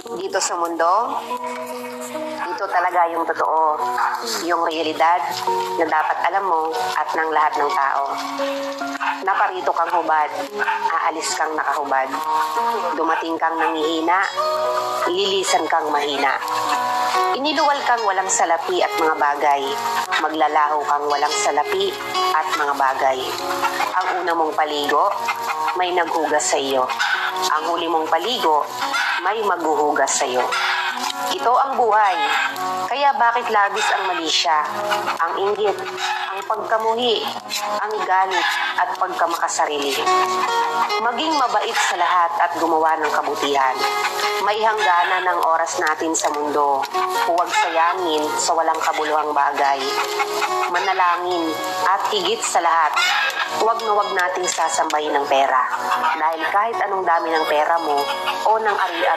Dito sa mundo, ito talaga yung totoo, yung realidad na dapat alam mo at ng lahat ng tao. Naparito kang hubad, aalis kang nakahubad. Dumating kang nangihina, lilisan kang mahina. Iniluwal kang walang salapi at mga bagay. Maglalaho kang walang salapi at mga bagay. Ang una mong paligo, may naghugas sa iyo. Ang huli mong paligo, may maghuhugas sa iyo. Ito ang buhay. Kaya bakit labis ang malisya, ang inggit, ang pagkamuhi, ang galit at pagkamakasarili. Maging mabait sa lahat at gumawa ng kabutihan. May hangganan ng oras natin sa mundo. Huwag sayangin sa walang kabuluhang bagay. Manalangin at higit sa lahat, huwag na huwag nating sasambahin ng pera. Dahil kahit anong dami ng pera mo o ng ari-ari,